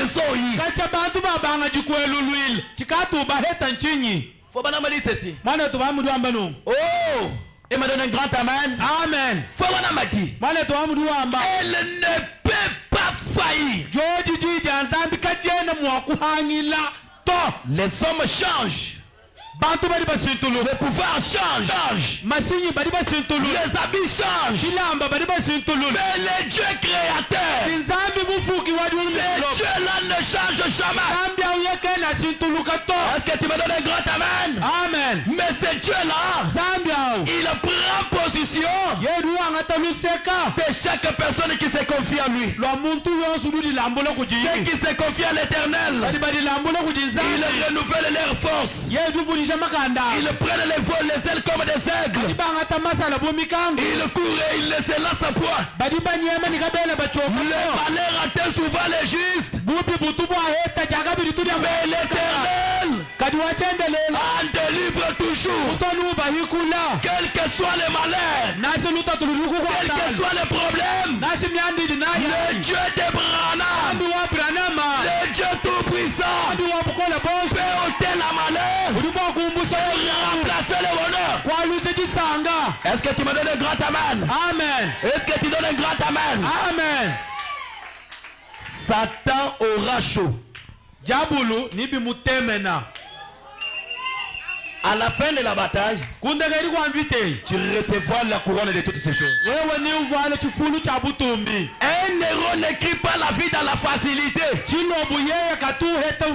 enzoi. Kacha bantu babanga jikwelulwile. Chikatu baheta nchinyi. Faut pas me dire ceci. Mane to bamudu ambanu. Oh! Et me donne un grand amen. Amen. Faut pas me dire. Mane to bamudu amba. Elle ne peut pas faillir. Joji jiji anzambi kajena mwakuhangila to. Les hommes changent. Bantu bari basintulu. Le pouvoir change. Masinyi bari basintulu. Les habits changent. Shilamba bari basintulu. Mais le Dieu créateur, Nzambi mufuki wajulu. le Dieu là ne change jamais. Nzambi auyeke na sintulu kato. Est-ce que tu me donnes un grand amen? Amen. Mais ce Dieu là, Nzambi au. il prend position Yedu angata luseka. de chaque personne qui se confie en lui. Lo muntu yonsu di lambola kuji. Ceux qui se confient à l'éternel, Badi lambola kuji nzambi. ils renouvellent leur force. Yedu vuli jamakanda. Ils prennent les vols, les ailes comme des aigles. Bangata masala bomikangu. Ils courent et ils ne se lassent point. Badi banyema ni kabela bachoko. Le malheur atteint souvent les justes. Bubi butubu aheta jagabi tu dia. Mais l'éternel Kadi wachendele. en délivre toujours. Utonu bahikula. Quel que soit le malheur, Nasi luta tuluruku kwa. quel que soit le problème, Nasi miandi dinaya. le Dieu d'Abraham, Andu wa Branama. le Dieu tout-puissant, Andu wa bukola boss. fait ôter la malheur Udipo kumbusa. et remplacer le bonheur. Kwa luce jisanga. Est-ce que tu me donnes un grand amen? Amen. Est-ce que tu donnes un grand amen? Amen. Satan aura chaud. Jabulu nibi mutemena. À la fin de la bataille, Kundegeri kwa mvite. tu recevras la couronne de toutes ces choses. Wewe ni uvale chifulu cha butumbi. Un héros n'écrit pas la vie dans la facilité. Chino buyeye katu heta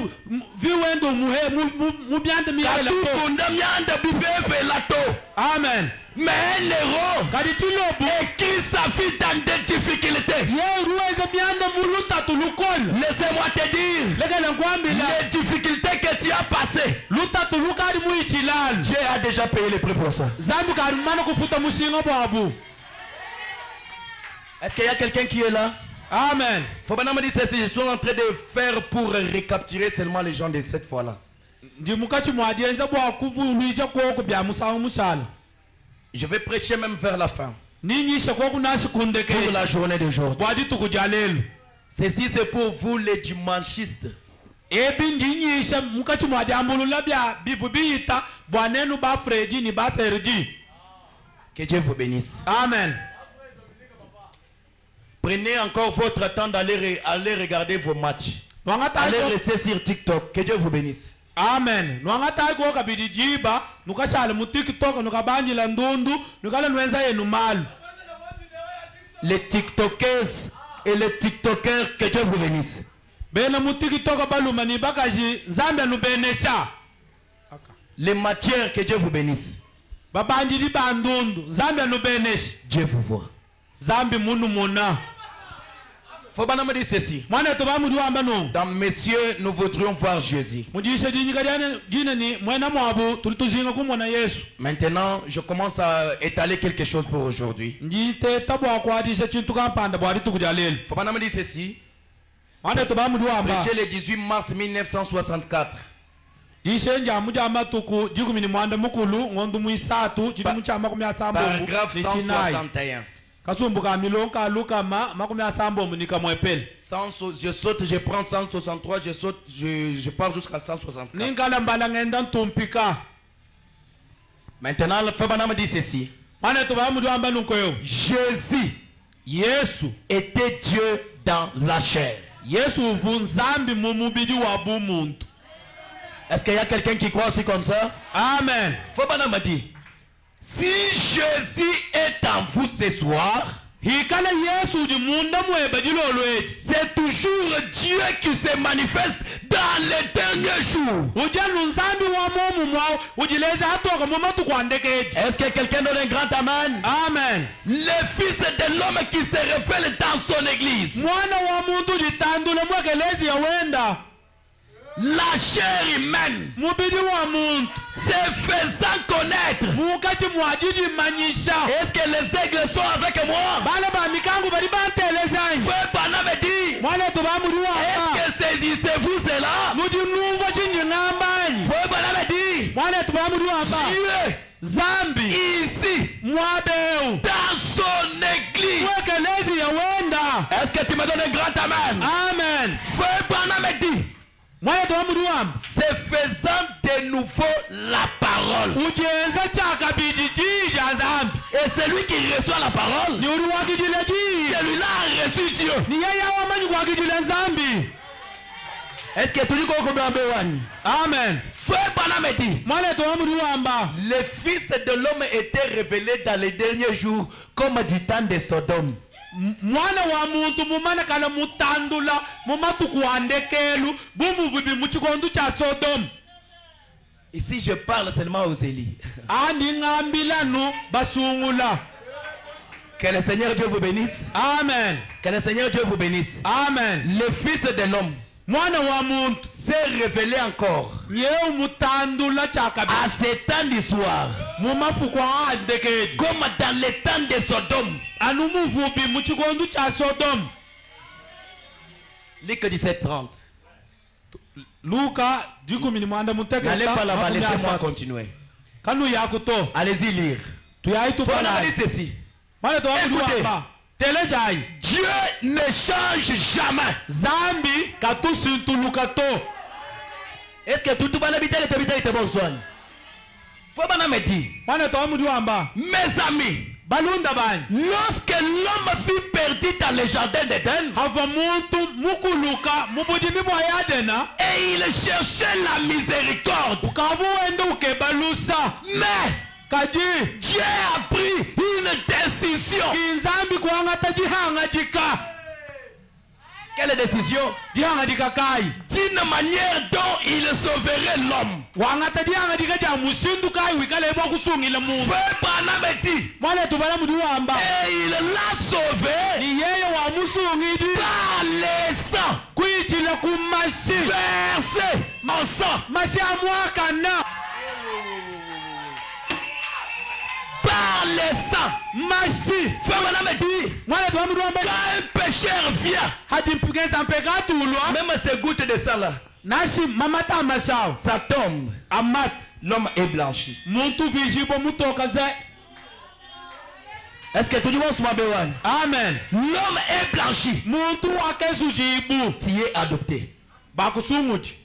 viwendo mubyande miyele Katu to. kondamyanda bibebe lato. Amen. Mais un héros Kadi chino bu. écrit sa vie dans des difficultés. Ye ruweze byande muluta tulukol. Laissez-moi te dire, Legele nkwambila. les difficultés que tu as passées, Luta tulukari muichilal. Dieu a déjà payé le prix pour ça. Zambi karimana kufuta musinga babu. Est-ce qu'il y a quelqu'un qui est là? Amen. Faut pas me dire ceci, je suis en train de faire pour récapturer seulement les gens de cette fois-là. Ndi mukachi mwadienza bwa kuvuluija koko bya musawo mushala. Je vais prêcher même vers la fin. Ninyisha koko nasi kundeke. Pour la journée d'aujourd'hui. Bwadi tukujalelu. Ceci c'est pour vous les dimanchistes. Ebi ndinyisha mukachi mwadiambulula bya bivu biyita bwanenu ba Fredi ni ba Sergi. Que Dieu vous bénisse. Amen. Prenez encore votre temps d'aller regarder vos matchs. Nwangata Allez ko. rester sur TikTok. Que Dieu vous bénisse. Amen. Nwangata ko kabidi jiba nukashale mu TikTok nukabanjila ndundu nukala nwenza yenu malu. Les TikTokers et les TikTokers, que Dieu vous bénisse. Bena mu TikTok baluma ni bakaji Zambia nubenesha. Les matières, que Dieu vous bénisse. Babanjili bandundu Zambia nubenesha. Dieu vous voit. Zambi munu mona. Faut pas me dire ceci. Mwana to bamudu amba no. Dans messieurs, nous voudrions voir Jésus. Mujisha dinyi kadiane gina ni mwena mwabu tulituzinga kumona Yesu. Maintenant, je commence à étaler quelque chose pour aujourd'hui. Njite tabwa kwadisha chintu kampanda bwadi tukujalelu. Faut pas me dire ceci. Mwana to bamudu amba. Prêché le 18 mars 1964. Dishe njamu jama tuku jikumini mwanda mukulu ngondu muisatu chidi mchama kumya sambo. Paragraphe 161. Kasumbuka milonka luka makumya sambo munika mwepele. Je saute, je prends 163, je saute, je pars jusqu'à 164. Ningala mbala ngenda ntumpika. Maintenant, le Fabana me dit ceci. Mwana to bamudu amba nunkoyo. Jésus Yesu était Dieu dans la chair. Yesu vunzambi mumubidi wa bumuntu. Est-ce qu'il y a quelqu'un qui croit aussi comme ça? Amen. Fabana me dit, si Jésus est en vous ce soir, Hikala Yesu di munda mwebe dilolwe. c'est toujours Dieu qui se manifeste dans les derniers jours. Ujanu nzambi wa mumu mwao ujileza hatoka mumatu kwa ndekeji. Est-ce que quelqu'un donne un grand amen? Amen. Le fils de l'homme qui se révèle dans son église. Mwana wa muntu ditandule mwekelezi ya wenda. La chair humaine Mubidi wa muntu. se faisant connaître. Mukati mwajidi manyisha. Est-ce que les aigles sont avec moi? Bale ba mikangu bari bantelezanyi. Frère Bana me dit, Mwana to bamudu wa. est-ce que saisissez-vous cela? Mudi numva chinyi ngambanyi. Frère Bana me dit, Mwana to bamudu wa. Dieu Zambi. ici Mwabeu. dans son église. Mwekelezi ya wenda. Est-ce que tu me donnes un grand amen? Amen. Frère Bana me mwana to amuduamba c'est faisant de nouveau la parole. ujenza chakabidi jija zambi Et celui qui reçoit la parole, ni uri wakijile ji celui-là a reçu Dieu. ni yeye awamanyi kwakijile zambi. Est-ce que tu dis qu'on Amen. Frère Branham dit, mwana to amuduamba le Fils de l'homme était révélé dans les derniers jours comme du temps de Sodome. mwana wa muntu mumana kala mutandula mumatuku andekelu bumuvubi muchikondo cha Sodom. Ici je parle seulement aux élus. Ani ngambilano basungula. Que le Seigneur Dieu vous bénisse. Amen. Que le Seigneur Dieu vous bénisse. Amen. Le Fils de l'homme mwana wa muntu s'est révélé encore nyeu mutandula chakabi à ces temps d'histoire mumafuku andekelu comme dans les temps de Sodome. anu muvubi muchikondo cha Sodom. Luc 17:30. Luka jikumi ni mwanda N'allez pas là-bas, laissez-moi muteketa continuer. kanu yakuto Allez-y lire. tuyaitu Pour pala dire ceci. mwana to amuduamba telejai Dieu ne change jamais. zambi katusintuluka to. Est-ce que tout le monde était bon soin? Faut pas me dire. mwana to amuduamba Mes amis, balunda bani lorsque l'homme fut perdu dans le jardin d'Éden hava muntu mukuluka mubudimi bwa yadena et il cherchait la miséricorde, ukavu wende ukebalusa mais kadi Dieu a pris une décision. kinzambi kuangata jihangajika. Quelle décision? Jihangajika kai D'une manière dont il sauverait l'homme. wangata jihangajika ja musindu kai wikale bwa kusungila mungu. Frère Branham dit, mwana tubala muduamba et il l'a sauvé ni yeye wa musungidi par les sangs kuichila kumashi versé en sang. mashi amwakana Par les sangs. mashi. Frère Branham dit, mwana tubala muduamba quand un pécheur vient, hadi mpigeza mpekatulwa même ces gouttes de sang là, nashi mamata amashao ça tombe, amat l'homme est blanchi. muntu vijibo mutoka ze. Est-ce que tout le monde soit béni? Amen. L'homme est blanchi. muntu wakesujibu Tu es adopté. bakusumuji.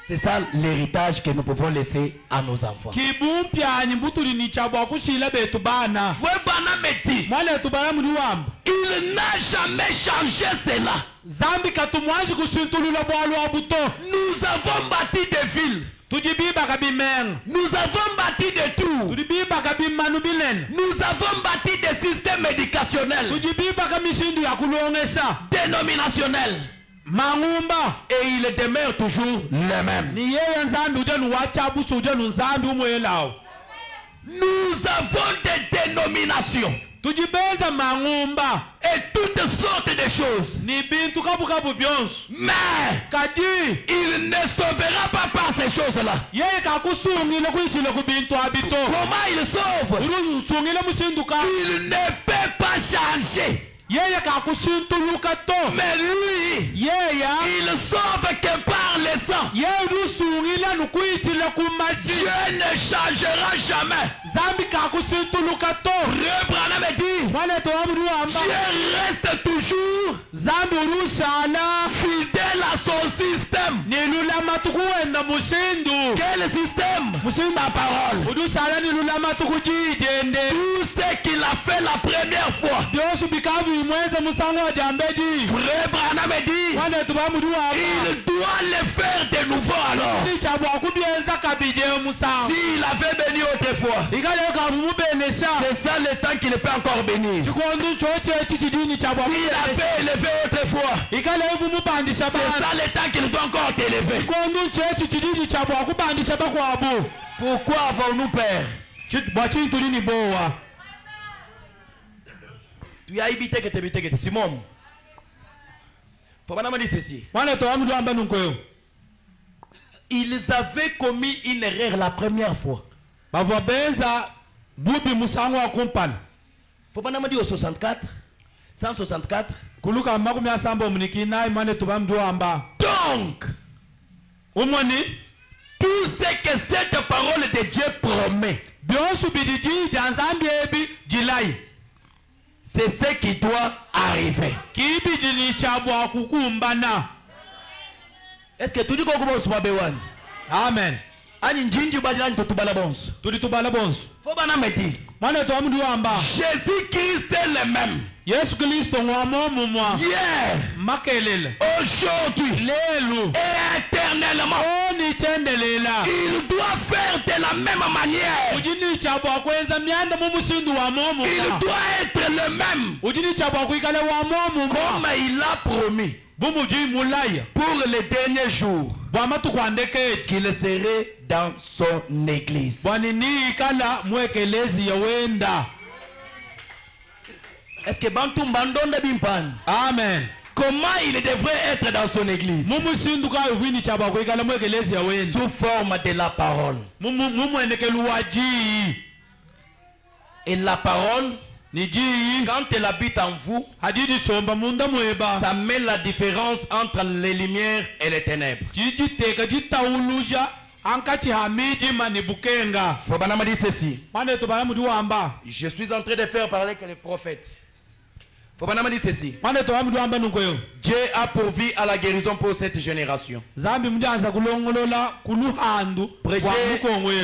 C'est ça l'héritage que nous pouvons laisser à nos enfants. kibumpyanyi mbutuli ni chabwa kushila betu bana. Frère Branham dit, mwana tubala muduamba il n'a jamais changé cela. zambi katumwaji kusintulula bwalwa buto. Nous avons bâti des villes. tujibiba kabimenga Nous avons bâti des tours. tujibiba kabimanu binene Nous avons bâti des systèmes éducationnels, tujibiba kamishindu ya kulongesha dénominationnels. mangumba Et il demeure toujours le même. ni yeye nzambi ujenu wachabusu ujenu nzambi umwelao. Nous avons des dénominations tujibeza mangumba et toutes sortes de choses. ni bintu kabukabu byonso Mais kadi il ne sauvera pas par ces choses-là. yeye kakusungile kuichile ku bintu abito. Comment il sauve? usungile musinduka Il ne peut pas changer. yeye kakusintuluka to. Mais lui, yeya il sauve que par le sang. yeye lusungile nukuichile kumashi Dieu ne changera jamais. zambi kakusintuluka to. Le Branham dit, mwana towamuduamba Dieu reste toujours zambi ulushala fidèle à son système. nilulama tukuwenda musindu Quel système? musindu La parole. udushala nilulama tukujidende Tout ce qu'il a fait la première fois. byosu bikavu imweze musango wa jambeji. Frère Branham dit, mwana tubamuduamba il doit le faire de nouveau alors. nichabwa kubienza kabije musango S'il avait béni autrefois, ikale kavumubenesha c'est ça le temps qu'il peut encore bénir. chikondu chochechi chidini chabwa S'il avait élevé autrefois, ikale ivumupandisha c'est bana ça le temps qu'il doit encore t'élever. chikondu chechi chidini chabwa kupandisha bakwabu. Pourquoi avons-nous peur? bwa chintu lini bowa Tu as habité que tu es Simon. Faut pas dire ceci. mwana towamuduamba nunkoyo Ils avaient commis une erreur la première fois. bavwa benza bubi musango wa kumpana Faut pas dire au 64, 164. kuluka makumi asamba omunikinayi mwana tubamuduamba Donc, umoni tout ce que cette parole de Dieu promet, byosu bidiji janzambi ebi jilai c'est ce qui doit arriver. kibidini chabwa kukumbana. Est-ce que tu dis qu'on commence à béwan? Amen. Ani njinji badila ni totubala bonso. Tulitubala bonso. Faut bana meti. Mwana to amudu amba. Jésus-Christ est le même. Yesu Kristo ngwamo mumwa. Hier, Makelele. aujourd'hui, Lelu. et éternellement. Oni chendelela. Il doit faire de la même manière. Ujini chabwa kwenza mianda mumusindu wa momu. Il doit être le même. Ujini chabwa kuikale wa momu. Comme il a promis Bumuji mulaya. pour les derniers jours Bwama tukwandeke. qu'il serait dans son église. Bwani ni ikala mwekelezi ya wenda. Est-ce que Bantou Mbandonda Bimpan, Amen. comment il devrait être dans son église? Mumusindu ka uvini chabwa kuikala mwekelezi ya wenda. Sous forme de la parole. Mumwendekelu waji. Et la parole, Niji. quand elle habite en vous, Hadidi somba munda mweba. ça met la différence entre les lumières et les ténèbres. Jiji teka jita uluja. Ankati hamidi manibukenga. Faut pas me dire ceci. Mane to bana mudu amba. Je suis en train de faire parler que les prophètes. Faut pas me dire ceci. Mane to mudu amba nungoyo. Dieu a pourvu à la guérison pour cette génération. Zambi mjanza kulongolola kuluhandu. Prêché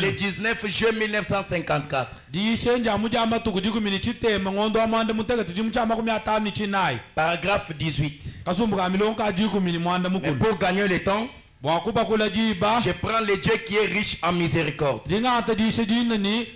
le 19 juin 1954. Di shenja mujamba tukujiku minichite mangondo amanda mutega tujimuchama kumyatani chinai. Paragraphe 18. Kasumbuka milonka jiku mini mwanda Mais mukulu. pour gagner le temps, Bwakuba kula jiba. je prends le Dieu qui est riche en miséricorde. Dingata di shedina ni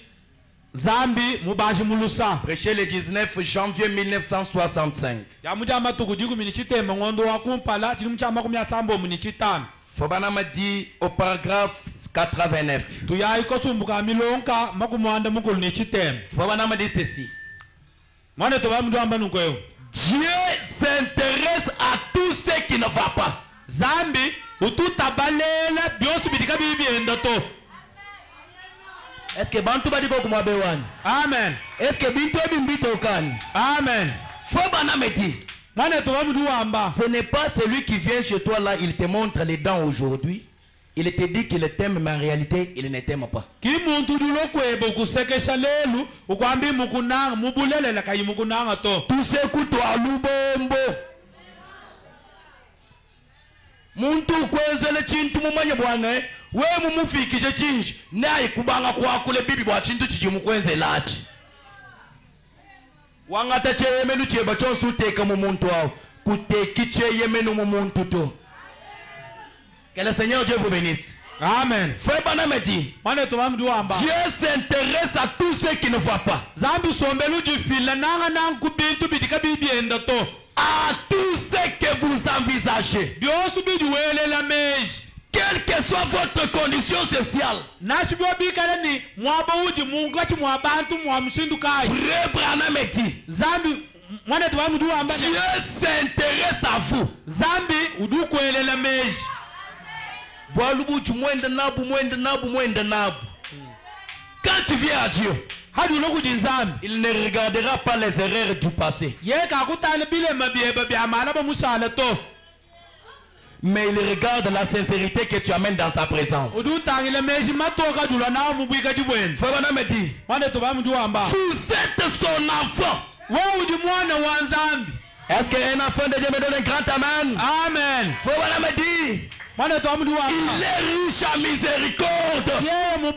Zambi mubashi mulusa. Prêché le 19 janvier 1965. Ya mujamba tukujiku minichite mangondo wakumpala tujimuchama kumyasambo minichitani. Fobana m'a dit au paragraphe 89. Tuyayi kasumbuka milonka makumwanda mukulu ni chitem. Fobana m'a dit ceci. Mane to bamudu amba nungoyo. Dieu s'intéresse à tout ce qui ne va pas. Zambi ututabalela byosu bidika bibienda to. Est-ce que Bantu badiko kumwabewan? Amen. Est-ce que Binto bimbito kan? Amen. Fobana m'a dit. Mane to bamudu amba. Ce n'est pas celui qui vient chez toi là, il te montre les dents aujourd'hui. Il te dit qu'il t'aime, mais en réalité, il ne t'aime pas. Kimuntu dulo kwebo kusekesha lelu ukwambi mukunanga mubulelela kayi mukunanga to. Tout ce kutwa lubombo. Muntu kwenzele chintu mumanye bwana we mumufikishe chinji naye kubanga kwakule bibi bwa chintu chichimukwenzela ati wangata cheyemenu cheba chonse uteka mu muntu wawe kuteki cheyemenu mu muntu to. Que le Seigneur Dieu vous bénisse. Amen. Frère Banam dit, Mane to bamudu amba. Dieu s'intéresse à tout ce qui ne va pas. Zambi sombelu jifila nanga nanga kubintu bidika bibienda to. À tout ce que vous envisagez. Byosu bidiwelela meji. Quelle que soit votre condition sociale. Nashi byo bikale ni mwaba uji mungachi mwabantu mwamshindu kai. Frère Branham dit, Zambi mwane to bamudu amba. Dieu s'intéresse à vous. Zambi udukwelela meji. Quand tu viens à Dieu, il ne regardera pas les erreurs du passé, mais il regarde la sincérité que tu amènes dans sa présence. Frère Branham dit, vous êtes son enfant. Est-ce qu'un enfant de Dieu me donne un grand amen? Amen. Frère Branham dit, il est riche en miséricorde. Il veut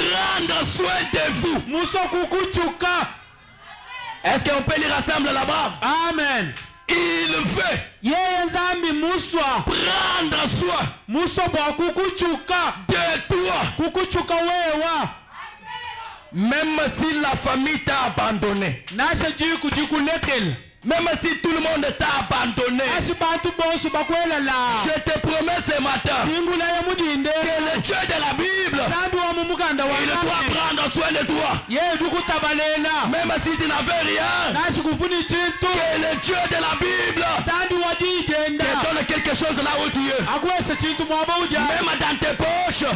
prendre soin de vous. Est-ce qu'on peut lire ensemble là-bas? Amen. Il veut prendre soin de toi. Même si la famille t'a abandonné. Même si tout le monde t'a abandonné. Je te promets ce matin que le Dieu de la Bible, il doit prendre soin de toi. Même si tu n'avais rien, que le Dieu de la Bible te donne quelque chose là où tu es. Même dans tes poches, tu es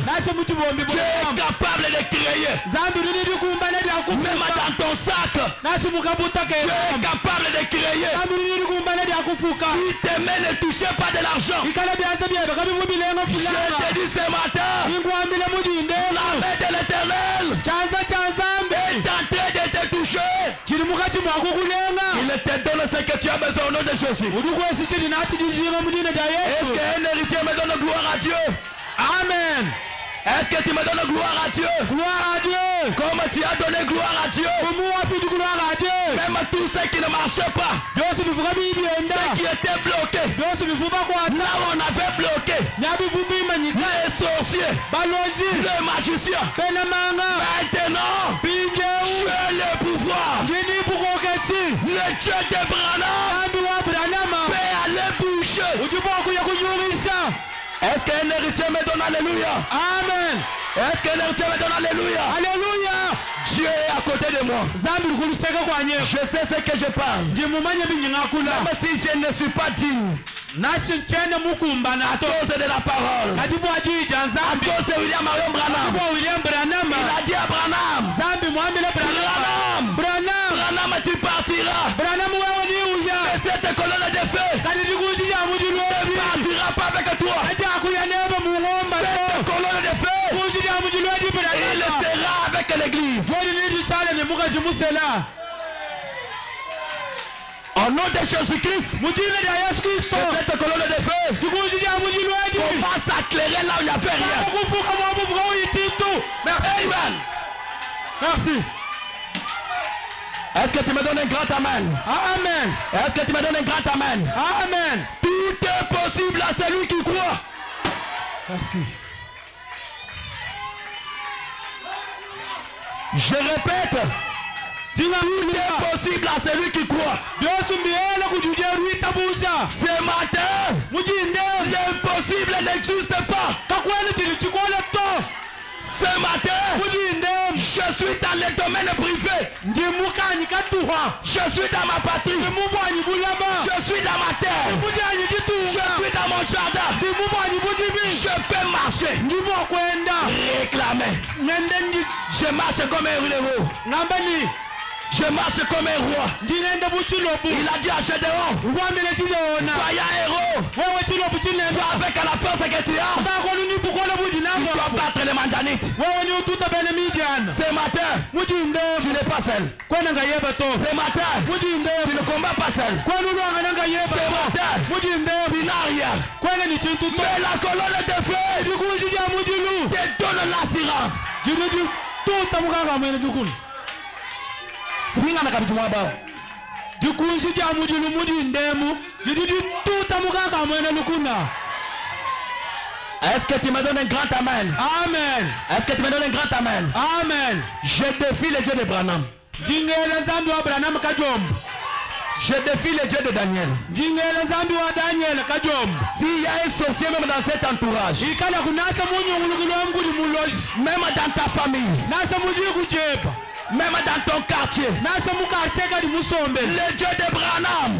capable de créer. Même dans ton sac, tu es capable de créer. Si tes mains ne touchaient pas de l'argent, je te dis ce matin, l'argent Il te donne ce que tu as besoin au nom de Jésus. Est-ce qu'un héritier me donne gloire à Dieu? Amen. Est-ce que tu me donnes gloire à Dieu? Gloire à Dieu. Comme tu as donné gloire à Dieu. Même tous ceux qui ne marchaient pas. Ceux qui étaient bloqués. Là où on avait bloqué. Les sorciers. Les magiciens. Maintenant. Tu as le pouvoir. Le Dieu d'Abraham peut aller boucher. Est-ce qu'un héritier me donne alléluia? Amen. Est-ce qu'un héritier me donne alléluia? Alléluia. Dieu est à côté de moi. Je sais ce que je parle. Même si je ne suis pas digne. À cause de la parole. À cause de William Marion Branham. Il a dit à Branham. Branham, tu partiras. Et cette colonne de feu ne partira pas avec toi. Cette colonne de feu, il sera avec l'église. Au nom de Jésus-Christ, cette colonne de feu commence à éclairer là où il n'y avait rien. Amen. Merci. Est-ce que tu me donnes un grand amen? Amen. Est-ce que tu me donnes un grand amen? Amen. Tout est possible à celui qui croit. Merci. Je répète. Tout est possible à celui qui croit. Ce matin, l'impossible n'existe pas. Ce matin, je suis dans le domaine privé. Je suis dans ma patrie. Je suis dans ma terre. Je suis dans mon jardin. Je peux marcher. Réclamer. Je marche comme un héros. Je marche comme un roi. Il a dit à Gédéon, soyez un héros. Sois avec la force que tu as. Tu dois battre les Mandanites. Ce matin, tu n'es pas seul. Ce matin, tu ne combats pas seul. Ce matin, tu n'as rien. Mais la colonne de feu te donne l'assurance. Est-ce que tu me donnes un grand amen? Amen. Est-ce que tu me donnes un grand amen? Amen. Je défie le Dieu de Branham. Je défie le Dieu de Daniel. S'il y a un sorcier même dans cet entourage, même dans ta famille, même dans ton quartier, le Dieu de Branham,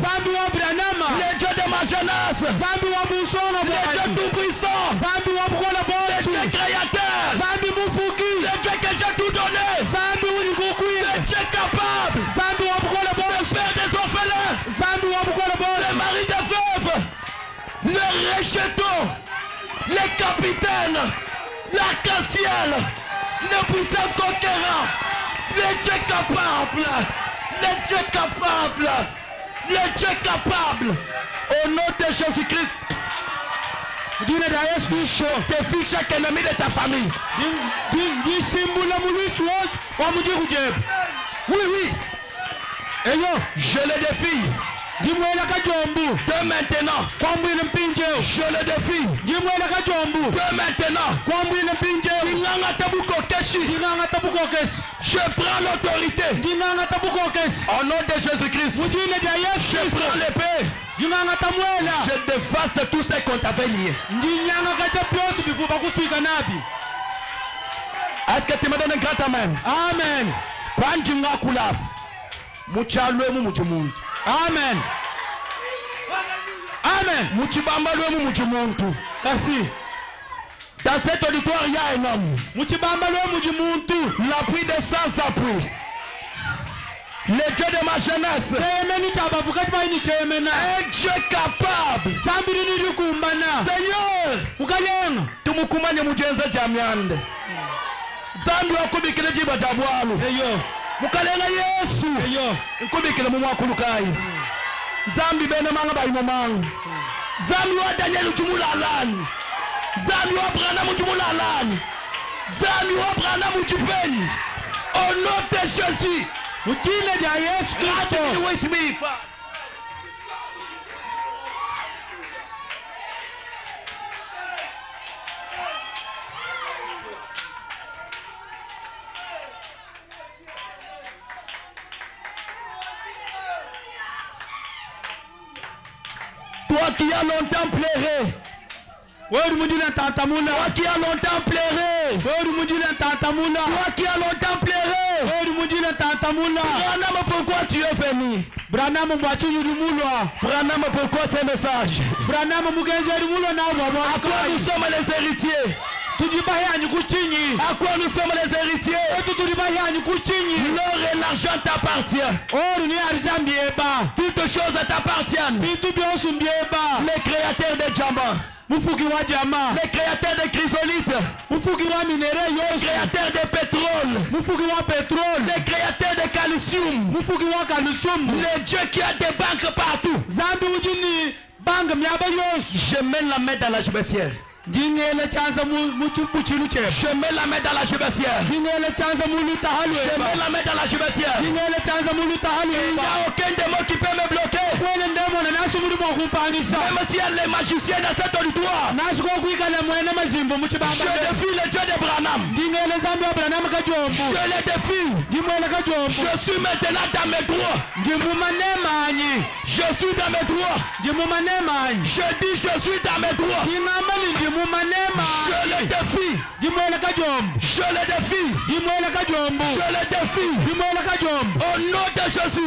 le Dieu de ma jeunesse, le Dieu tout-puissant, le Dieu créateur, le Dieu que j'ai tout donné, le Dieu capable de faire des orphelins, le mari de veuve, le rejeton, les capitaines, l'arc-en-ciel, le puissant conquérant, le Dieu capable, le Dieu capable, le Dieu capable, au nom de Jésus-Christ. Je défie chaque ennemi de ta famille. Oui, oui. Et yo, je le défie. De maintenant, je le défie. De maintenant, je prends l'autorité. Au nom de Jésus-Christ, je prends l'épée. Je dévaste tout ce qu'on t'avait lié. Est-ce que tu me donnes un grand amen? Amen. Amen. Amen. Merci. Dans cet auditoire, il y a un homme. L'appui de sans appui. Le Dieu de ma jeunesse. Un Dieu capable. Seigneur. Tumukumanye mujenza jamiande. Zambi wakubikile jiba jabwalu. Mukalenga Yesu. Eyo. Nkubikile mu mwakulukai. Zambi bene manga ba imamang. Zambi wa Daniel Jumulalani. Zambi wa Branham Jumulalani. Zambi wa Branham Jupeni. Au nom de Jésus. Mujile ya Yesu Kristo. Toi qui as longtemps pleuré. Toi qui as longtemps pleuré. Toi qui as longtemps pleuré. Branham, pourquoi tu es venu? Branham, pourquoi ce message? À quoi nous sommes les héritiers? À quoi nous sommes les héritiers? L'or et l'argent t'appartiennent. Toutes choses t'appartiennent. Les créateurs de diamants, les créateurs de chrysolites, les créateurs de pétrole, les créateurs de calcium, le Dieu qui a des banques partout. Je mets la main dans la jubissière. Je mets la main dans la jubissière. Je mets la main dans la jubissière. Il n'y a aucun démon qui peut me bloquer. Même si elle est magicienne dans cet auditoire. Je défie le Dieu de Branham. Je le défie. Je suis maintenant dans mes droits. Je suis dans mes droits. Je dis je suis dans mes droits. Je le défie. Je le défie. Je le défie. Au nom de Jésus. Au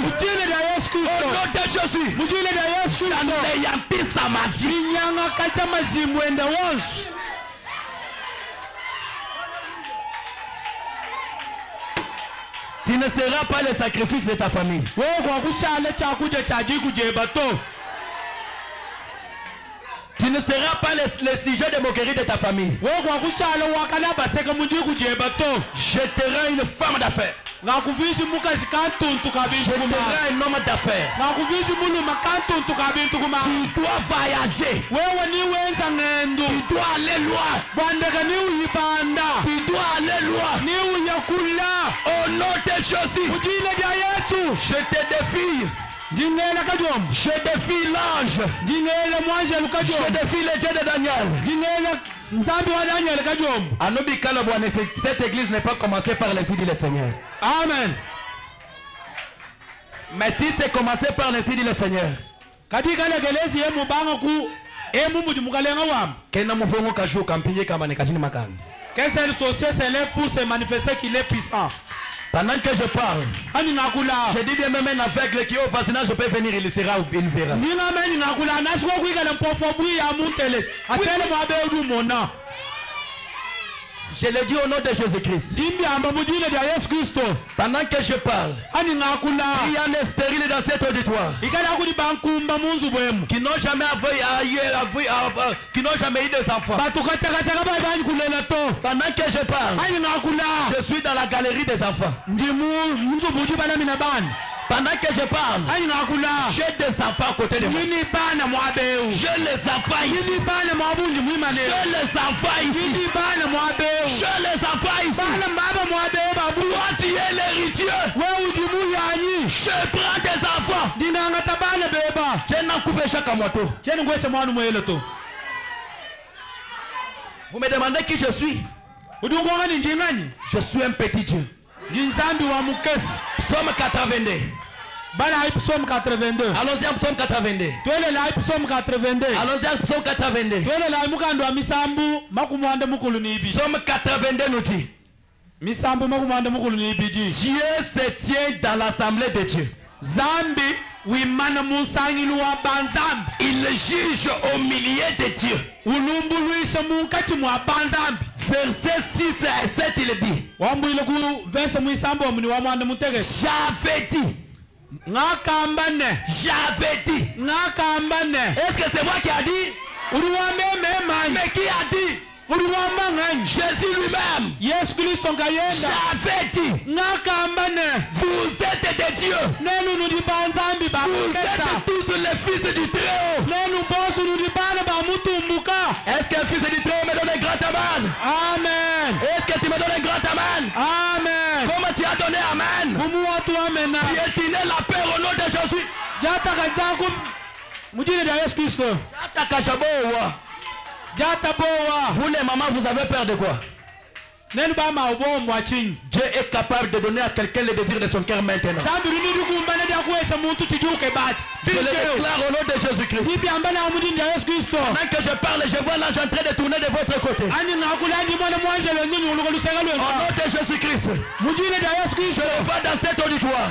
nom de Jésus. J'anéantis sa magie. Tu ne seras pas le sacrifice de ta famille. Tu ne seras pas le sujet de moquerie de ta famille. Je te rends une femme d'affaires. Je te rends un homme d'affaires. Tu dois voyager. Tu dois aller loin. Tu dois aller loin. Au nom de Jésus. Je te défie. Je défie l'ange. Je défie le Dieu de Daniel. Cette église n'est pas commencée par les dit le Seigneur. Amen. Mais si c'est commencé par les dit le Seigneur, qu'un seul sorcier s'élève pour se manifester qu'il est puissant. Pendant que je parle, je dis bien même un aveugle qui est au voisinage, je peux venir, il verra. Je le dis au nom de Jésus-Christ. Pendant que je parle, il y a un stérile dans cet auditoire qui n'ont jamais eu des enfants. Pendant que je parle, je suis dans la galerie des enfants. Pendant que je parle, j'ai des enfants à côté de moi. J'ai les enfants ici. J'ai les enfants ici. J'ai les enfants ici. Toi, tu es l'héritier. Je prends des enfants. Je n'en coupe chaque moto. Vous me demandez qui je suis? Je suis un petit Dieu. Psaume 82. Psaume 82. Allons-y à Psaume 82. Psaume 82. Allons-y à Psaume 82. Psaume 82 nous dit, Dieu se tient dans l'assemblée de Dieu. Il juge au milieu de Dieu. Verset 6 et 7 il dit, j'avais dit. J'avais dit. Est-ce que c'est moi qui a dit? Mais qui a dit? Jésus lui-même. J'avais dit. Vous êtes des Dieu. Vous êtes tous les fils du Très-Haut. Est-ce qu'un fils du Très-Haut me donne un grand amen? Amen. Est-ce que tu me donnes un grand amen? Amen. Comment tu as donné amen? Piétiner la paix au nom de Jésus. Vous les mamans, vous avez peur de quoi? Dieu est capable de donner à quelqu'un le désir de son cœur maintenant. Je le déclare au nom de Jésus-Christ. Pendant que je parle, je vois l'ange en train de tourner de votre côté. Au nom de Jésus-Christ. Je le vois dans cet auditoire.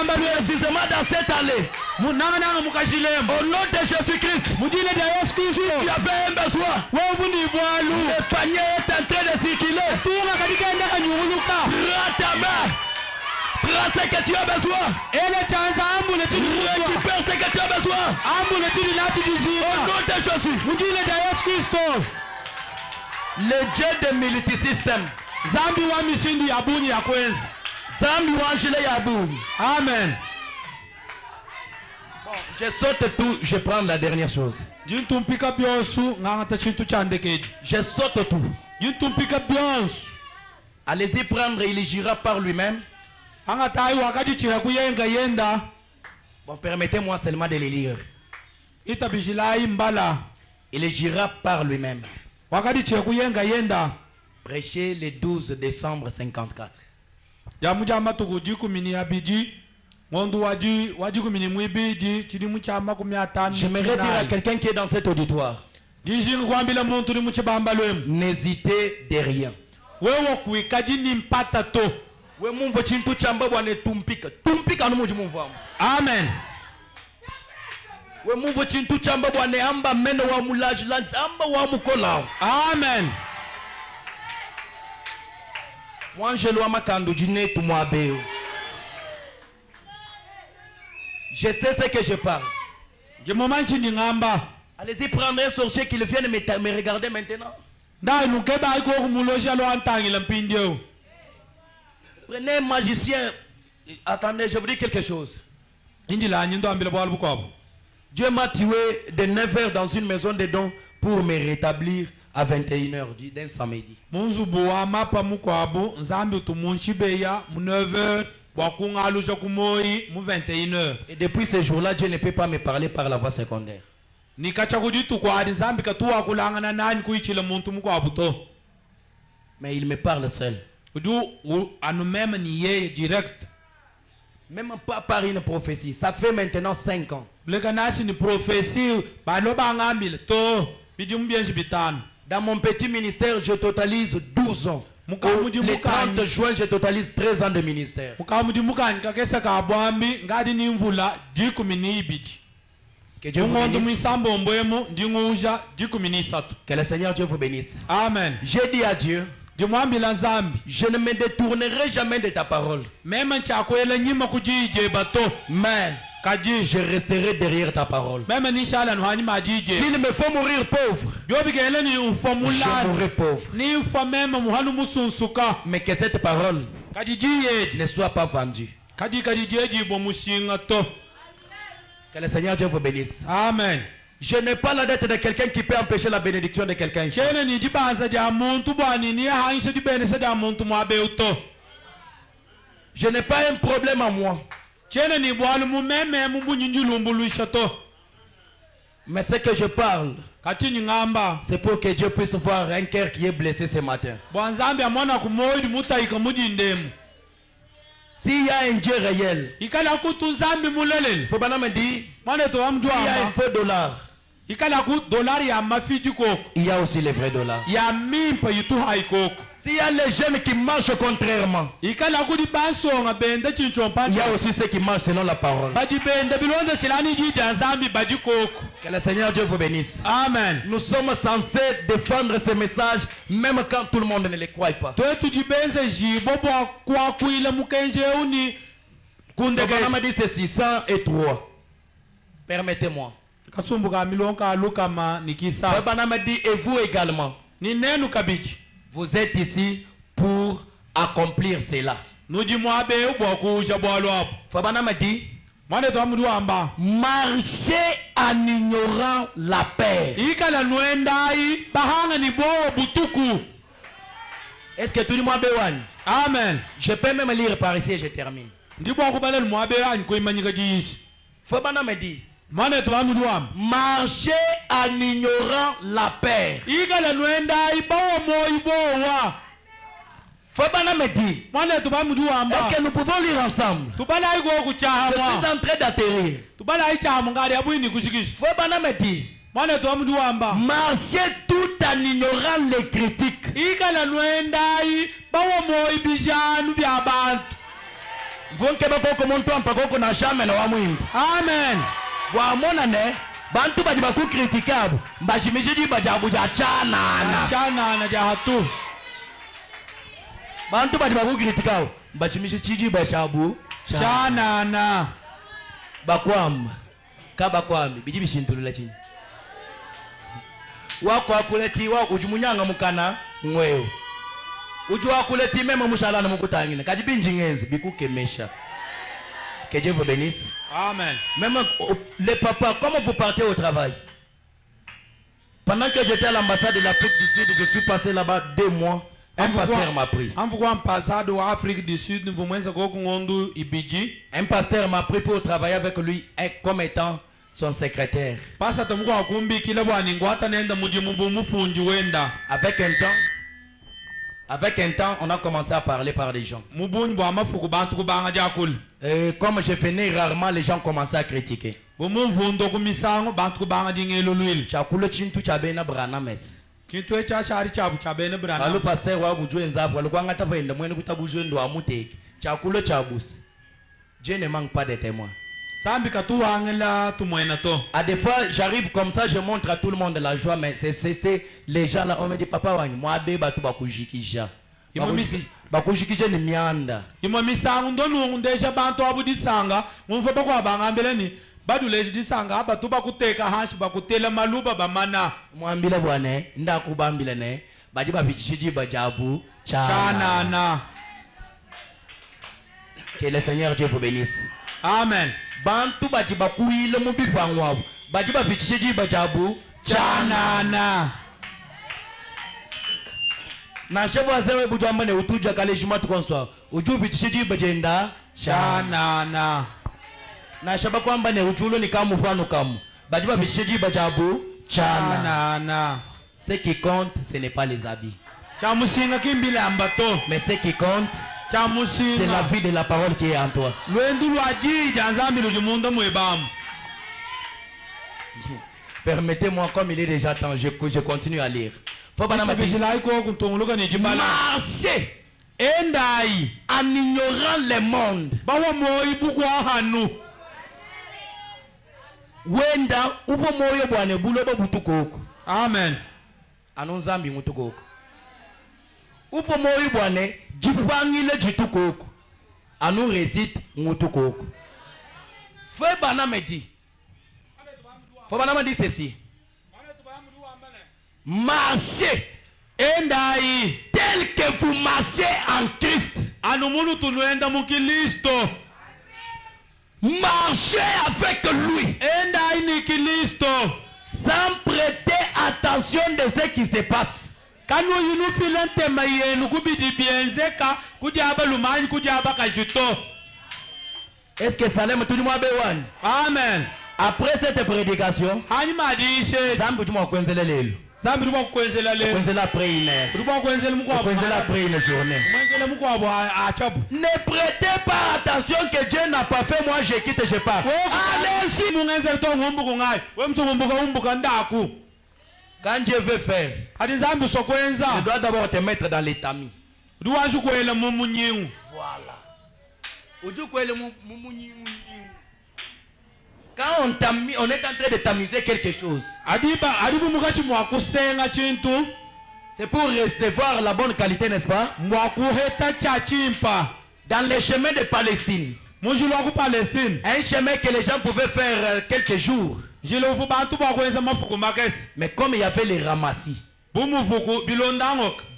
Précisément dans cette allée. Au nom de Jésus-Christ. Si tu avais un besoin, le panier est en train de circuler. Prends ta main. Prends ce que tu as besoin. Récupère ce que tu as besoin. Au nom de Jésus. Le Dieu de multisystème. Zambi wa mishindi ya buni ya kwenzi. Zambi wa njile ya buni. Amen. Bon, je saute tout, je prends la dernière chose. Je saute tout. Allez-y prendre, il gira par lui-même. Bon, permettez-moi seulement de les lire. Il gira par lui-même. Prêché le 12 décembre 54. J'aimerais dire à quelqu'un qui est dans cet auditoire, n'hésitez de rien. Amen. Amen. Je sais ce que je parle. Allez-y prendre un sorcier qui vienne me regarder maintenant. Prenez un magicien. Attendez, je vous dis quelque chose. Dieu m'a tué de 9h dans une maison de dons pour me rétablir à 21h d'un samedi. Et depuis ce jour-là, Dieu ne peut pas me parler par la voie secondaire. Mais il me parle seul. Même pas par une prophétie. Ça fait maintenant 5 ans. Dans mon petit ministère, je totalise 12 ans. Le 30 juin, je totalise 13 ans de ministère. Que Dieu vous bénisse. Que le Seigneur Dieu vous bénisse. Amen. J'ai dit à Dieu, je ne me détournerai jamais de ta parole. Mais je resterai derrière ta parole. S'il me faut mourir pauvre, je mourrai pauvre. Mais que cette parole ne soit pas vendue. Que le Seigneur Dieu vous bénisse. Amen. Je n'ai pas la dette de quelqu'un qui peut empêcher la bénédiction de quelqu'un ici. Je n'ai pas un problème à moi. Mais ce que je parle, c'est pour que Dieu puisse voir un cœur qui est blessé ce matin. S'il y a un Dieu réel, il faut pas me dire, s'il y a un faux dollar, il y a aussi les vrais dollars. S'il y a les jeunes qui marchent contrairement, il y a aussi ceux qui marchent selon la parole. Que le Seigneur Dieu vous bénisse. Amen. Nous sommes censés défendre ce message même quand tout le monde ne le croit pas. On m'a dit c'est 603. Permettez-moi. M'a dit et vous également. Vous êtes ici pour accomplir cela. nuji mwabe ubwakusha bwalwapo Fabana me dit, mwane to amudu amba marcher en ignorant la paix. ikala nwendai bahanga ni bowo butuku. Est-ce que tout le monde est Amen. Je peux même lire par ici et je termine. Ndibwa kubalel mwabe anko imanyika jishi. Fabana me dit, mwane to amudu amba marcher en ignorant la paix. ikala nwendai bawo moyi bowa. Fabana me dit, mwane to amudu amba est-ce que nous pouvons lire ensemble? tubalai go Je kuchaha suis en train d'atterrir. tubalai chaha ngari abuini kushikisha. Fabana me dit, mwane to amudu amba marcher tout en ignorant les critiques. ikala nwendai bawo moyi bijanu bya bantu. Vonke bakoko monto ampakoko na jamais na wamwimbi. Amen. Wa mona ne bantu badi baku critiquable mbashimije di bajabu ja chana Chana na jahatu. bantu badi baku critiquable mbashimije chiji bajabu Chana na. bakwamba kabakwambi biji bishintulula chini wako akuleti wako ujumunyanga mukana ngweo uju akuleti mema mushalana mukutangina kati binjingenzi bikukemesha. Que Dieu vous bénisse. Amen. Même les papas, comment vous partez au travail? Pendant que j'étais à l'ambassade de l'Afrique du Sud, je suis passé là-bas 2 mois. Un pasteur m'a pris. Un pasteur m'a pris pour travailler avec lui comme étant son secrétaire. Avec un temps, on a commencé à parler par les gens. Et comme je venais rarement, les gens commençaient à critiquer. Chakule chintu chabena branames. Alu pasteur wa bujwe nzabu alikuwa ngata penda mwene kutabujwe ndo amuteke. Chakule chabus. Dieu ne manque pas de témoins. À des fois, j'arrive comme ça, je montre à tout le monde la joie, mais c'était les gens là, on me dit papa wani, moi be batu bakujikisha. Bakujikisha ni mianda. Mwambile bwane, nda kubambile ne, badi babichiji bajabu, chana. Que le Seigneur Dieu vous bénisse. Amen. Bantu badi bakuile mubipangwa, badi babichiji bajabu, chana. Na shebo asewe bujamba ne utuja kale jumatu konswa, uju bichiji bajenda, chana. Na shaba kwamba ne ujulo ni kamu fano kamu, badi babichiji bajabu, chana. Ce qui compte, ce n'est pas les habits. Mais ce qui compte, c'est la vie de la parole qui est en toi. Permettez-moi, comme il est déjà temps, je continue à lire. Marcher en ignorant le monde. Wenda upo moyo bwane bulobo butukoko. Amen. Anonzambi mutukoko. Upo moyo bwane jipangile jitukoko. Anu récite mutukoko. Fabana me dit. Fabana me dit ceci. Marchez endai tel que vous marchez en Christ. Anumunu tunuenda mukilisto. Marchez avec lui. Endai ni kilisto. Sans prêter attention de ce qui se passe. Kanu yinu filante mayenu kubidi bienzeka kujaba lumani kujaba kajito. Est-ce que Salem tout le monde béwan? Amen. Après cette prédication, Hanima dishe Zambu tu m'encoenzele lelo. Zambu tu m'encoenzele lelo. Kwenzela après une heure. Tu m'encoenzele mukwa. Kwenzela après une journée. Kwenzele mukwa a achabu. Ne prêtez pas attention que Dieu n'a pas fait, moi je quitte, je pars. Allez-y. Mungenzele to ngumbuku ngai. Wemso ngumbuka ndaku. Quand Dieu veut faire, Hadi Zambu sokwenza. je dois d'abord te mettre dans les tamis. Duwa shukwela mumunyiu. Voilà. Ujukwele mumunyiu. Quand on est en train de tamiser quelque chose, c'est pour recevoir la bonne qualité, n'est-ce pas? Dans les chemins de Palestine, un chemin que les gens pouvaient faire quelques jours, mais comme il y avait les ramassis,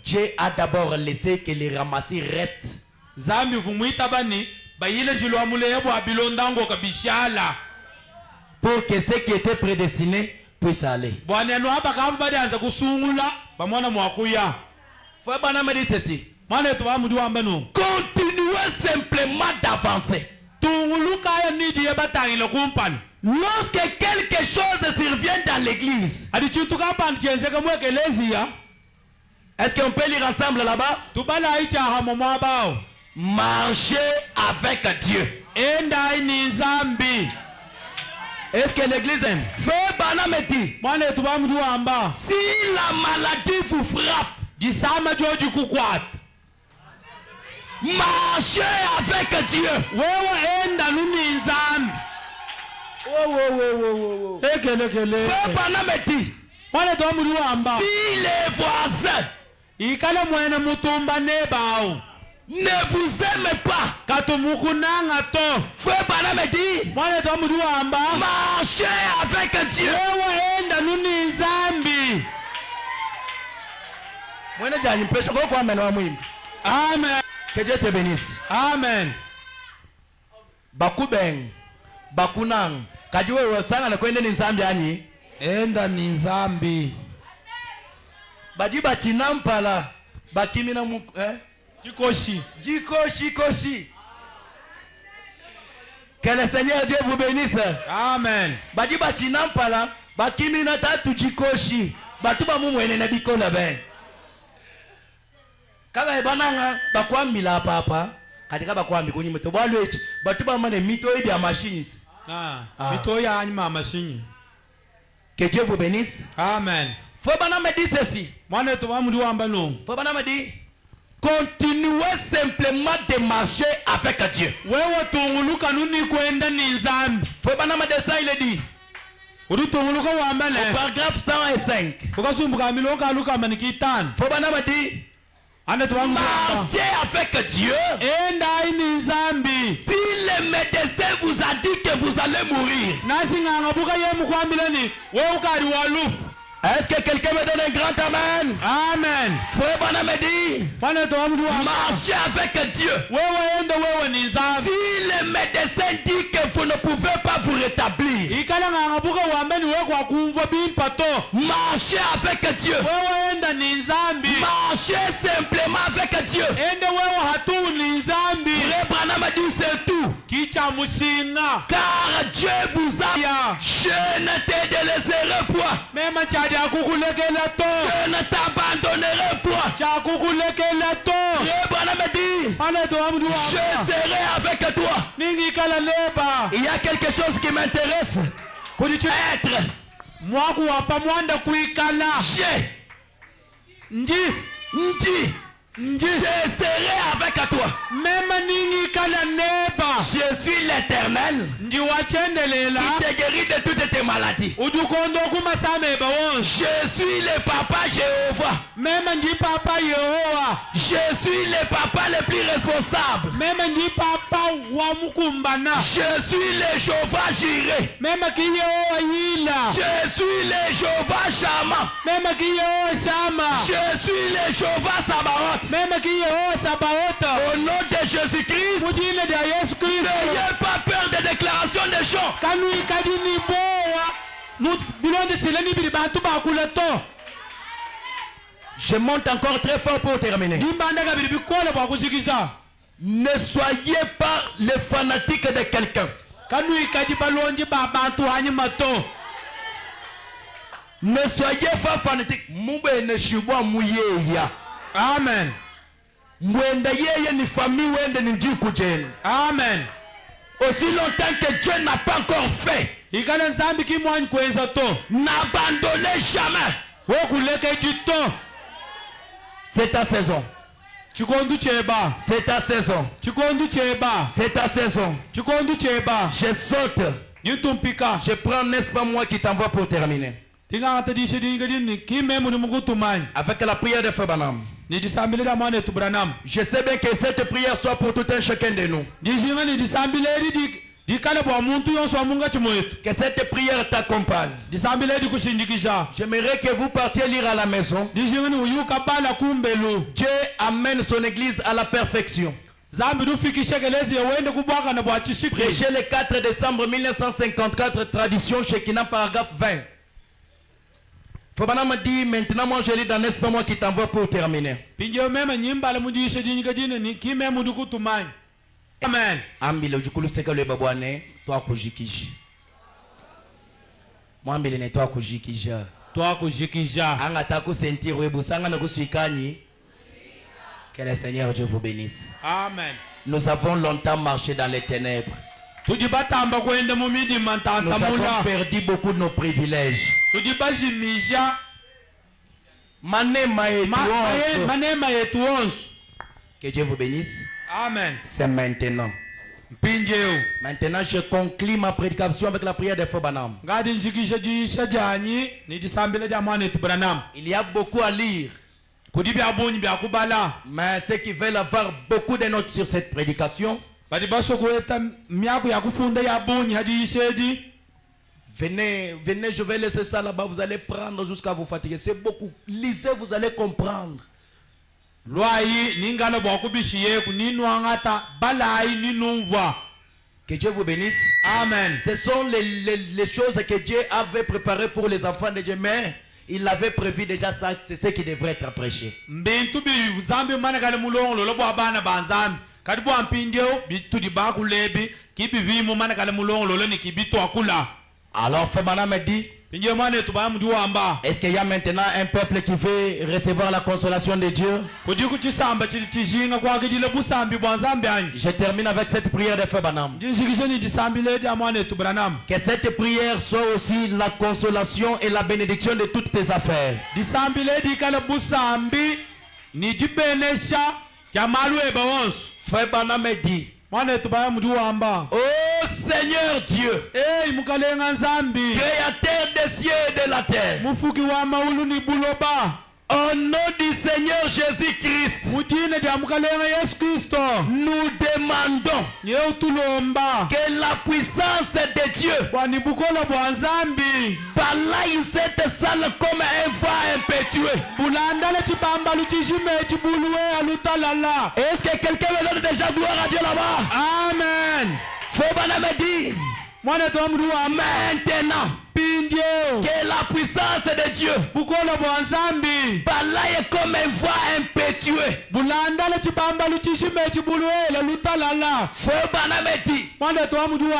Dieu a d'abord laissé que les ramassis restent zambi vumuita bani bayile jilwa mulebo abilondango kabishala pour que ceux qui étaient prédestinés puissent aller. bwana no abakavu badi anza kusungula bamwana mwakuya Frère Branham me dit ceci. mwana to bamudu ambano Continuez simplement d'avancer. tunguluka ya nidi ya batangile kumpani Lorsque quelque chose survient dans l'église, adi chintu kapani chenzeka mwekelezia est-ce qu'on peut lire ensemble là-bas? tubala ichaha momwabao Marchez avec Dieu. enda ini zambi Est-ce que l'église aime? Frère Branham me dit, mwana to bamudu amba si la maladie vous frappe, jisama joji kukwata marchez avec Dieu. wewe enda nuni zambi ekele Frère Branham me dit, mwana to bamudu amba si les voisins ikale mwene mutumba nebao ne vous aiment pas, katumukunanga to Frère Branham me dit, mwana to bamudu amba marchez avec Dieu. wewe enda nuni zambi Mwene jani mpesha kwa amen wa mwimbi. amen Que Dieu te bénisse. amen Bakubeng, bakunang, kajiwe watsanga na kwende ni nzambi ani. enda ni zambi Badi bachinampala, bakimina muku, jikoshi Koshi. Que le Seigneur Dieu vous bénisse. amen Badi bachinampala, bakimina tatu jikoshi. Batuba mumwene na bikola ben. Kaba ebananga bakwamila papa katika bakwambi kunyi mito balwechi batuba mane mito idi ya machines. mito ya anyima mashinyi Que Dieu vous bénisse. amen Faut Branham me dit ceci. mwana to bamudu amba no Faut Branham me dit continuez simplement de marcher avec Dieu. wewe tunguluka nuni kwenda ni zambi Faut Branham descend il dit uri tunguluka wambale paragraphe 105. ukasumbuka miloka luka manikitana Faut Branham dit ande to bamudu amba marchez avec Dieu. enda ini zambi Si le médecin vous a dit que vous allez mourir, nashinganga buka yemu kwambilani wewe ukari walufu est-ce que quelqu'un me donne un grand amen? amen Frère Branham me dit mwana to bamudu amba marchez avec Dieu. wewe enda wewe ni zambi Si le médecin dit que vous ne pouvez pas vous rétablir, ikala nganga buka wambeni wewe kwa kumva bimpato marchez avec Dieu. wewe enda ni zambi Marchez simplement avec Dieu. ende wewe hatu ni zambi Frère Branham dit c'est tout. kicha musinga Car Dieu vous a. ya Je ne te délaisserai point. mema chadi akukulekela to Je ne t'abandonnerai point. chakukulekela to Frère Branham dit mwana to bamudu je amba serai avec toi. ningi ikala leba Il y a quelque chose qui m'intéresse. Être. mwaku wapa mwanda kuikala Je. nji Je serai avec toi. mema ningi ikala neba Je suis l'Éternel ndi wachendelela qui te guérit de toutes tes maladies. ujukondo kumasameba wonse Je suis le papa Jéhovah. mema ndi papa yehowa Je suis le papa le plus responsable. mema ndi papa wa mukumbana Je suis le Jéhovah Jireh. mema ki yehowa yila Je suis le Jéhovah Shammah. mema ki yehowa shama Je suis le Jéhovah Sabaoth. mema ki yehowa sabaota Au nom de Jésus-Christ, mujile dia yesu kristo n'ayez pas peur des déclarations des gens. kanu ikadi ni bowa bilonde sileni bili bantu bakula to Je monte encore très fort pour terminer. dimbandaga bili bikola bwakusikisa Ne soyez pas les fanatiques de quelqu'un. kanu ikadi balonji ba bantu hanyuma to Ne soyez pas fanatiques. Mube ne shibwa muyeya. amen Mwende yeye ni famille wende ni jiku jeni. amen Aussi longtemps que Dieu n'a pas encore fait, ikala nzambi kimwanyi kwenza to n'abandonnez jamais. wokuleke jito C'est ta saison. chikondu cheba C'est ta saison. chikondu cheba C'est ta saison. chikondu cheba Je saute. nyitumpika Je prends, n'est-ce pas moi qui t'envoie pour terminer. tingangata dishe dinga dini kimemu ni mukutumanya Avec la prière de Frère Branham. nidisambile mwana etu Branham Je sais bien que cette prière soit pour tout un chacun de nous. dishinga nidisambile dikale bwa muntu yonso wa munga chimwetu Que cette prière t'accompagne. disambile dikushindikisha J'aimerais que vous partiez lire à la maison. dishinga ni uyuka bala kumbelu Dieu amène son église à la perfection. zambi dufikishe kelezi wende kubwaka na bwachishiki. Prêché le 4 décembre 1954, tradition Shekinah, paragraphe 20. Fobana m'a dit, maintenant moi je lis dans n'est-ce pas moi qui t'envoie pour terminer. Pinjo meme nyimba le mudishe jinika jine ni kime muduku tumani. Amen. Ambile ujukulu seka le babwane, toi kujikiji. Moi ambile ne toi kujikija. Toi kujikija. Anga taku sentir webu sanga na kusuikani. Que le Seigneur Dieu vous bénisse. Amen. Nous avons longtemps marché dans les ténèbres. Nous avons perdu beaucoup de nos privilèges. Que Dieu vous bénisse. Amen. C'est maintenant. Maintenant, je conclue ma prédication avec la prière de Frère Branham. Il y a beaucoup à lire. Mais ceux qui veulent avoir beaucoup de notes sur cette prédication, venez, je vais laisser ça là-bas, vous allez prendre jusqu'à vous fatiguer. C'est beaucoup. Lisez, vous allez comprendre. Que Dieu vous bénisse. Amen. Ce sont les choses que Dieu avait préparées pour les enfants de Dieu, mais il avait prévu déjà ça, c'est ce qui devrait être prêché. Alors, Frère Branham me dit, est-ce qu'il y a maintenant un peuple qui veut recevoir la consolation de Dieu? Je termine avec cette prière de Frère Branham. Que cette prière soit aussi la consolation et la bénédiction de toutes tes affaires. Frère Branham me dit, oh Seigneur Dieu, créateur des cieux et de la terre, au nom du Seigneur Jésus-Christ, nous demandons que la puissance de Dieu balaye cette salle comme un vent impétueux. Est-ce que quelqu'un me donne déjà gloire à Dieu là-bas? Amen. Faut bien me dire maintenant que la puissance de Dieu balaye comme un vent impétueux. Faut bien me dire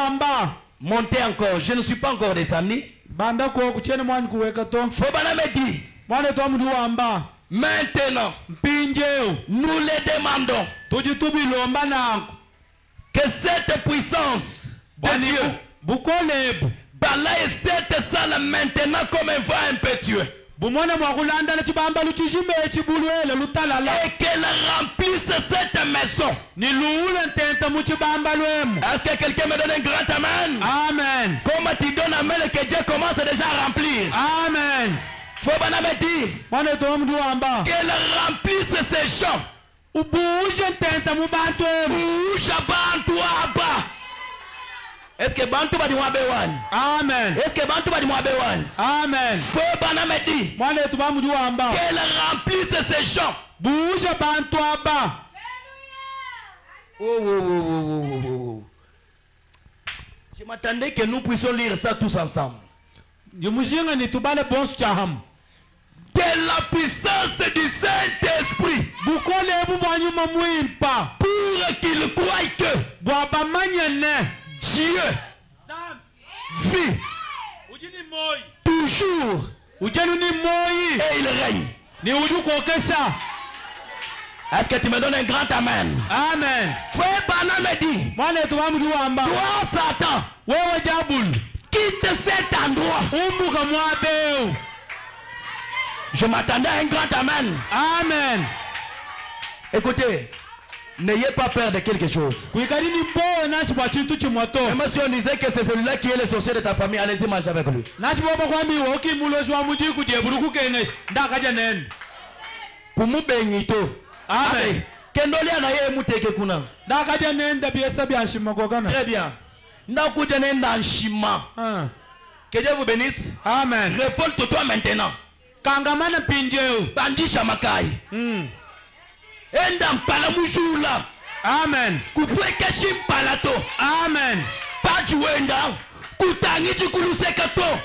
montez encore, je ne suis pas encore descendu. Faut bien me dire maintenant nous les demandons que cette puissance de Dieu balaye cette salle maintenant comme un vent impétueux. Et qu'elle remplisse cette maison. Est-ce que quelqu'un me donne un grand amen? Amen. Comme tu donnes amen, que Dieu commence déjà à remplir. Amen. Faut bien me dire qu'elle remplisse ces champs. Est-ce que Bantu va dire Amen. Est-ce que Bantu va dire Amen. Faut bien me dire qu'elle remplisse ces champs. Oh. Je m'attendais que nous puissions lire ça tous ensemble. De la puissance du Saint-Esprit pour qu'il croie que Dieu vit toujours et il règne. Est-ce que tu me donnes un grand amen? Amen. Frère Branham me dit, toi Satan, quitte cet endroit. Je m'attendais à un grand amen. Amen. Écoutez, n'ayez pas peur de quelque chose. Même si on disait que c'est celui-là qui est le sorcier de ta famille, allez-y manger avec lui. Amen. Très bien. Que Dieu vous bénisse. Amen. Révolte-toi maintenant. Bandi Shamakai. Enda mpala mujula. Amen. Kupweke chimpalato. Amen. Pajuenda. Kutangi chikulusekato.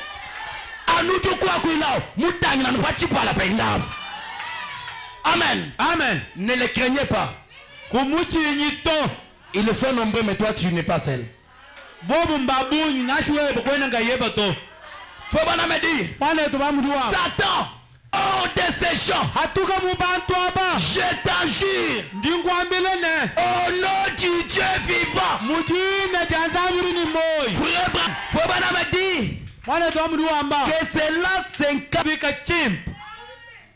Anutu kwa kuilao. Mutangi na nuachipala pendam. Amen. Amen. Ne les craignez pas. Kumuchi nyito. Ils sont nombreux, mais toi tu n'es pas seul. Bobu mbabunyu nashuwe bukwena ngayeba to. Fobana me dit. Satan, hors de ces champs. Hatuka mubantu aba. Je t'en jure. Ndingwambilene. Au nom du Dieu vivant. Mujina janzaburi ni moy. Frère, Fobana me dit. Que cela s'incarne.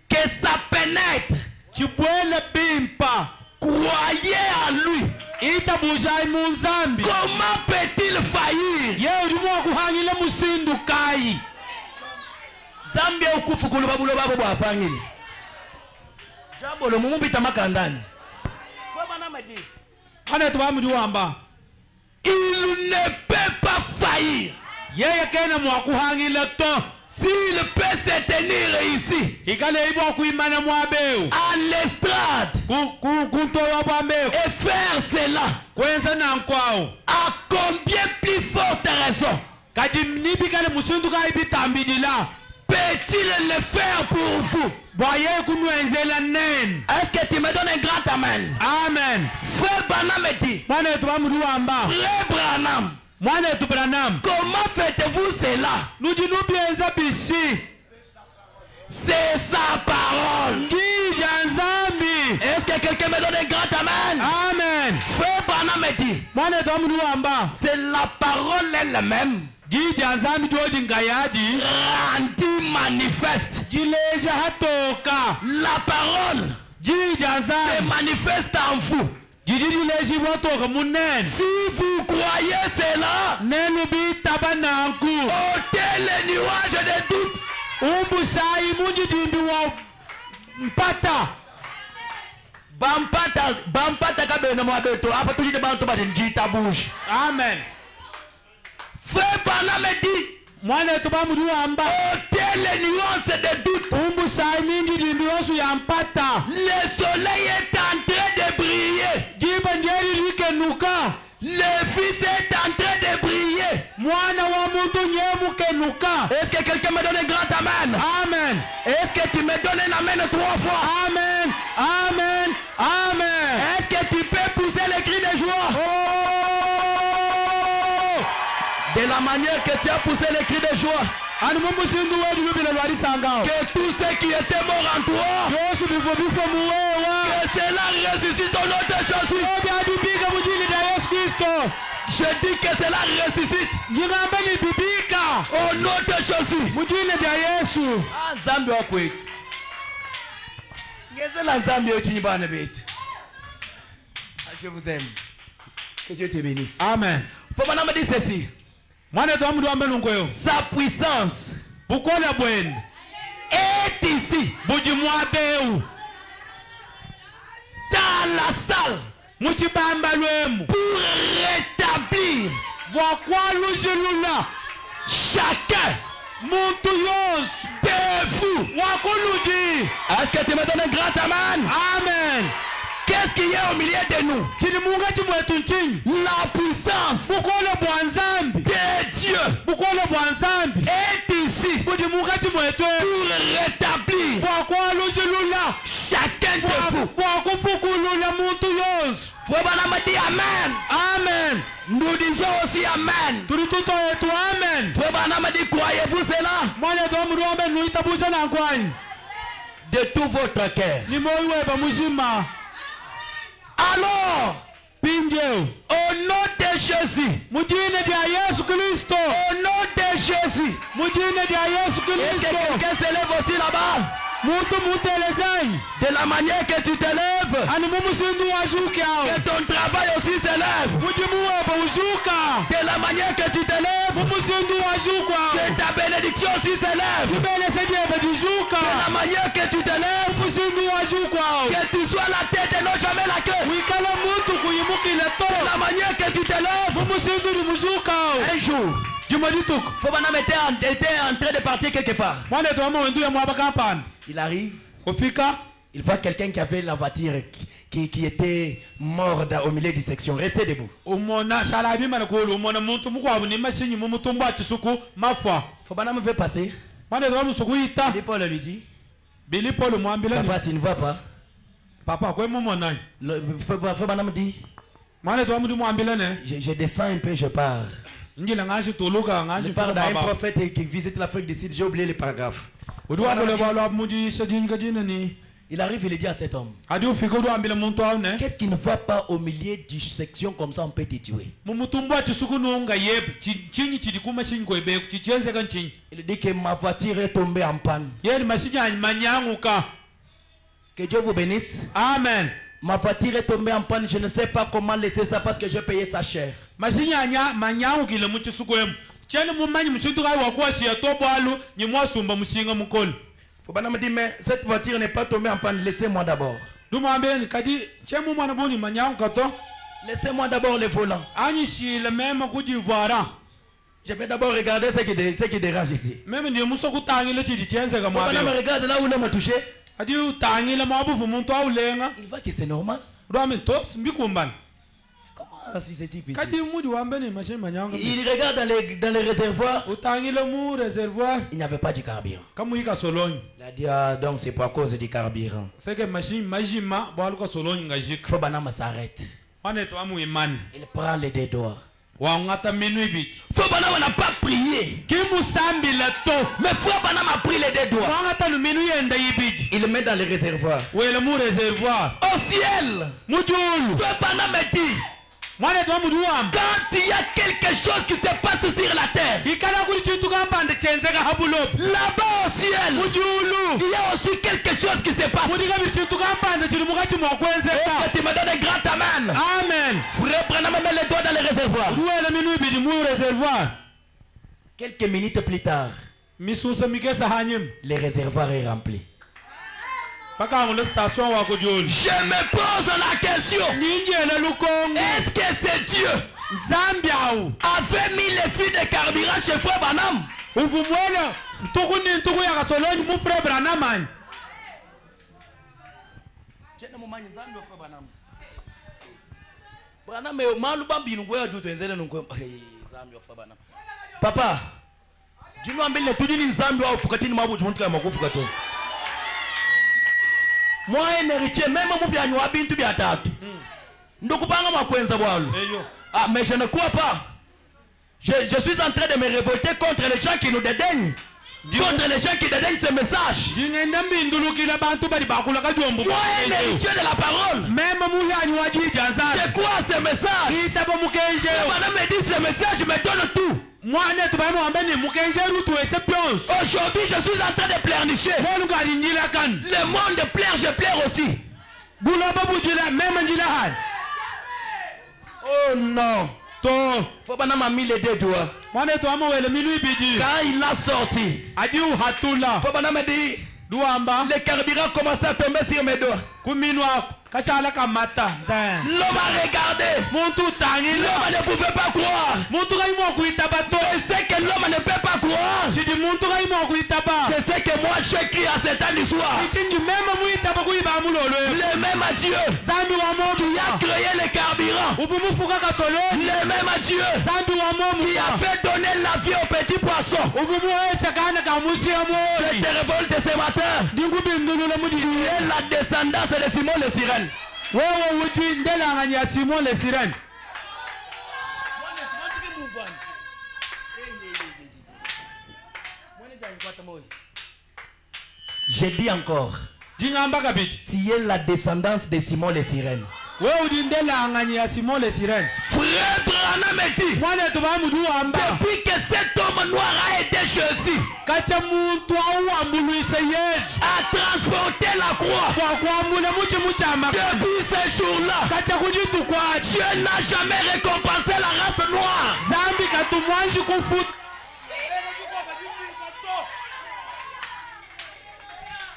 Que ça pénètre. Chibwele bimpa. Croyez en lui. Itabujai munzambi. Comment peut-il faillir? Ye ulimwa kuhangile musindu kai. Zambi ukufu kulubabulo babo bwapangile. Jabolo mumumbita makandani. Fobana me dit. Il ne peut pas faillir. Yeye kena mwakuhangile to. S'il peut se tenir ici, à l'estrade, et faire cela, à combien plus forte raison peut-il le faire pour vous? Est-ce que tu me donnes un grand amen? Amen. Frère Branham me dit, Frère Branham, comment faites-vous cela? C'est sa parole. Est-ce que quelqu'un me donne un grand amen? Amen. Frère Branham me dit, c'est la parole elle-même rendue manifeste. La parole se manifeste en vous. Si vous croyez cela, ôtez les nuages de doute. Bampata kabena mwabeto apa tujide bantu bati njita bouche. Amen. Frère Branham me dit, ôtez les nuances de doute. Le soleil est en train de briller. Le fils est en train de briller. Est-ce que quelqu'un me donne un grand amen? Amen. Est-ce que tu me donnes un amen 3 fois? Amen. Amen. Amen. Est-ce que tu peux pousser les cris de joie? Oh. De la manière que tu as poussé les cris de joie, que tous ceux qui étaient morts en toi, que cela ressuscite au nom de Jésus. Je dis que cela ressuscite au nom de Jésus. Ah, Zambi wa kwetu. Ngezela Zambi uchini bana betu. Je vous aime. Que Dieu te bénisse. Amen. Faut maintenant me dire ceci. Sa puissance est ici. Dans la salle. Pour rétablir chacun de vous. Est-ce que tu me donnes un grand amen? Amen. Qu'est-ce qu'il y a au milieu de nous? La puissance de Dieu est ici pour rétablir chacun de vous. Frère Branham dit amen. Amen. Nous disons aussi amen. Frère Branham dit croyez-vous cela? De tout votre cœur. Alors, au nom de Jésus, au nom de Jésus, est-ce que quelqu'un se lève aussi là-bas? De la manière que tu te lèves, que ton travail aussi se lève. De la manière que tu te lèves, que ta bénédiction aussi se lève. De la manière que tu te lèves, que tu sois la tête et non jamais la queue. De la manière que tu te lèves, un jour, Fobana était en train de partir quelque part. Il arrive, Il voit quelqu'un qui avait la voiture qui était mort au milieu du section. Restez debout. Faut pas me faire passer. Billy Paul lui dit. Papa, tu ne vois pas. Papa, quoi mon nom? Faut pas me dire. Je descends un peu, je pars. Je pars d'un prophète qui visite l'Afrique du Sud. J'ai oublié les paragraphes. Il arrive, il dit à cet homme, qu'est-ce qu'il ne voit pas au milieu du section comme ça on peut te tuer? Il dit que ma voiture est tombée en panne. Que Dieu vous bénisse. Amen. Ma voiture est tombée en panne, je ne sais pas comment laisser ça parce que j'ai payé ça cher. Faut pas me dire, mais cette voiture n'est pas tombée en panne, laissez-moi d'abord. Laissez-moi d'abord le volant. Je vais d'abord regarder ce qui dérange ici. Faut pas me regarder là où l'homme m'a touché. Il voit que c'est normal. Comment si c'est type ici? Il regarde dans les réservoirs. Il n'y avait pas de carburant. Il a dit, ah, donc c'est pas à cause du carburant. Faut pas s'arrête. Il prend les deux doigts. Faut pas n'a pas prié. Mais faut pas n'a pris les deux doigts. Il le met dans le réservoir. Au ciel. Faut pas n'a dit. Quand il y a quelque chose qui se passe sur la terre, là-bas au ciel, il y a aussi quelque chose qui se passe. Est-ce que tu me donnes un grand amen? Amen. Frère, prenez même les doigts dans le réservoir. Quelques minutes plus tard, le réservoir est rempli. Je me pose la question. Est-ce que c'est Dieu avait mis les filles de carburant chez Frère Branham? Papa, dis-nous moi un héritier même mon bien nous bintu bien tatu ndokupanga makwenza bwalo. Ah mais je ne crois pas. Je suis en train de me révolter contre les gens qui nous dédaignent. Contre les gens qui dédaignent ce message. Moi un héritier de la parole. C'est quoi ce message? Madame me dit ce message me donne tout. Aujourd'hui je suis en train de pleurnicher. Le monde pleure, je pleure aussi. Oh non. Faut pas m'a mis les deux doigts. Quand il a sorti, faut pas me dire, le carburant commençait à tomber sur mes doigts. L'homme a regardé. L'homme ne pouvait pas croire. Et c'est que l'homme ne peut pas croire. C'est ce que moi j'écris à cet temps du soir. Le même Dieu qui a créé le carburant. Le même Dieu qui a fait donner la vie aux petits poissons. Je te révolte ce matin. Tu es la descendance de Simon le sirène. Simon le sirène. J'ai dit encore. Tu es la descendance de Simon le sirène. Frère Branham me dit, depuis que cet homme noir a été Jésus, a transporté la croix, depuis ce jour-là, Dieu n'a jamais récompensé la race noire.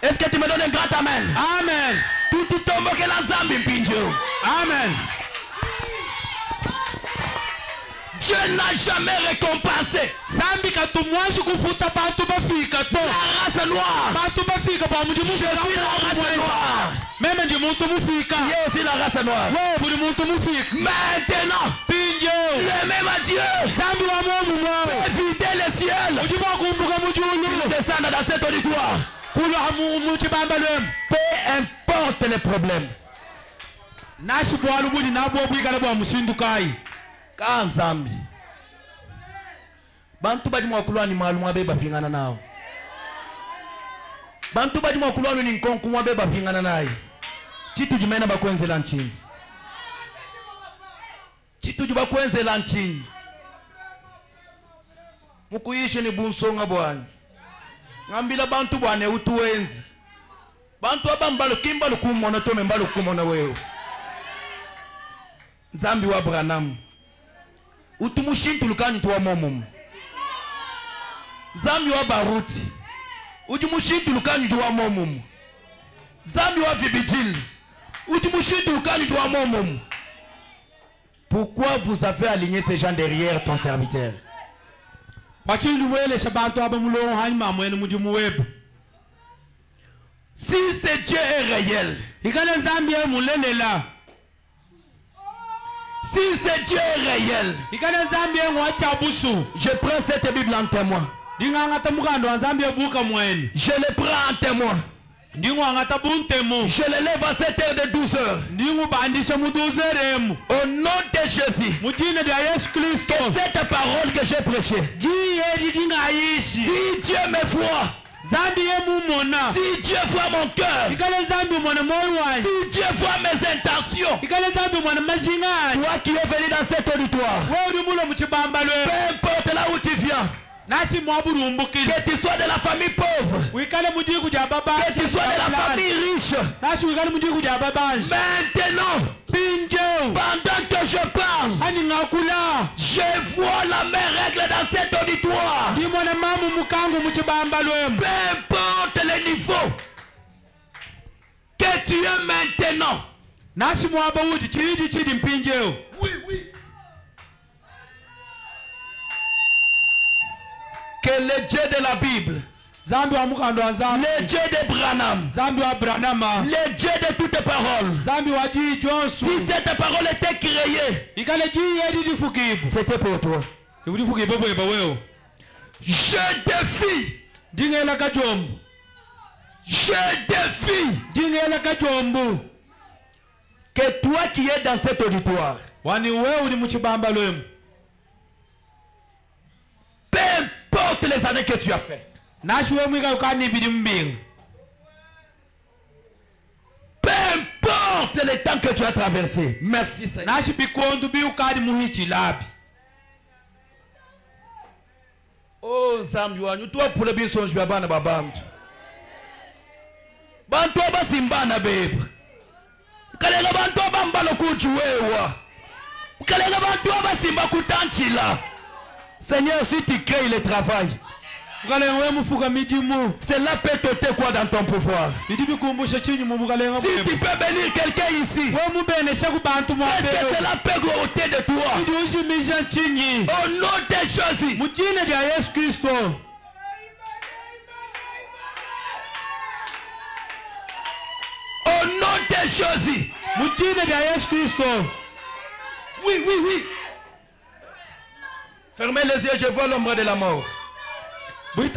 Est-ce que tu me donnes un grand amen? Amen. Tout tombe que la Zambie pinjo. Amen. Dieu n'a jamais récompensé zambi katumwashi kufuta bantu bafika to la race noire. bantu bafika pa muji Je suis la race noire. meme ndi muntu mufika Il y a aussi la race noire. we buli muntu mufika Maintenant, pinje le même Dieu zambi wa momu mwawe éviter le ciel. ujiba kumbuka mujulu Il descend dans cet auditoire. kula mu chibamba lwem Peu importe les problèmes. nashi bwalu buli nabwo bwigala bwa musindukai Kanzambi. Bantu badi mwakulwani mwalumu abeba pingana nao. Bantu badi mwakulwani ni nkonku mwabeba pingana naye. Chitu jimena bakwenzela nchini. Chitu jubakwenzela nchini. Mukuishi ni bunsonga bwani. Ngambila bantu bwane utuwenzi. Bantu abambalo kimbalu kumona tome mbalu kumona wewe. Zambi wa Branham. Utumushintu lukani tuwa momumu. Zambi wa Baruti. Utumushintu lukani tuwa momumu. Zambi wa Vibijil. Utumushintu lukani tuwa momumu. Pourquoi vous avez aligné ces gens derrière ton serviteur? Si ce Dieu est réel, si ce Dieu est réel, je prends cette Bible en témoin. Je le prends en témoin. Je le lève à cette heure de 12 heures. Au nom de Jésus, que cette parole que j'ai prêchée, si Dieu me voit, si Dieu voit mon cœur, si Dieu voit mes intentions, toi qui es venu dans cet auditoire, peu importe là où tu viens, que tu sois de la famille pauvre, que tu sois de la famille riche, maintenant, pendant que je parle, je vois la même règle dans cet auditoire. Peu importe le niveau que tu es maintenant. Oui, oui. Que le Dieu de la Bible, le Dieu de Branham, le Dieu de toutes paroles, si cette parole était créée, c'était pour toi. Je défie, que toi qui es dans cet auditoire, peu importe les années que tu as fait, peu importe les temps que tu as traversé, merci Seigneur. Oh Zambi wanyu tuwa pule bisonji bya bana babamtu. Bantu abasimbana bebe. Kalenga bantu abambalo kuchuwewa. Kalenga bantu abasimba kutanchila. Seigneur, si tu crées le travail, cela peut t'ôter quoi dans ton pouvoir? Si tu peux bénir quelqu'un ici, est-ce que cela peut ôter de toi? Au nom de Jésus. Au nom de Jésus. Oui, oui, oui. Fermez les yeux, je vois l'ombre de la mort. Oui,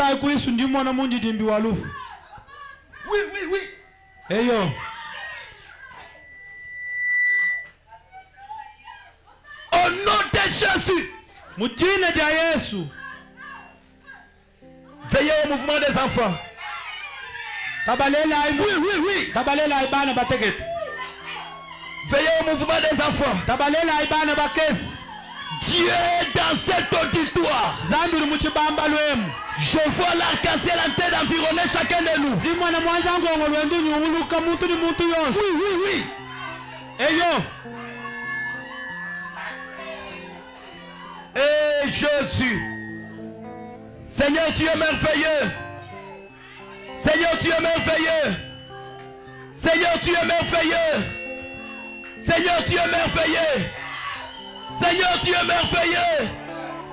oui, oui. Hey yo. Au nom de Jésus. Veillez au mouvement des enfants. Oui, oui, oui. Veillez au mouvement des enfants. Dieu est dans cet auditoire. Je vois l'arc-en-ciel en train d'environner chacun de nous. Oui, oui, oui. Hey yo. Et Jésus. Seigneur, tu es merveilleux. Seigneur, tu es merveilleux. Seigneur, tu es merveilleux. Seigneur, tu es merveilleux. Seigneur, tu es merveilleux.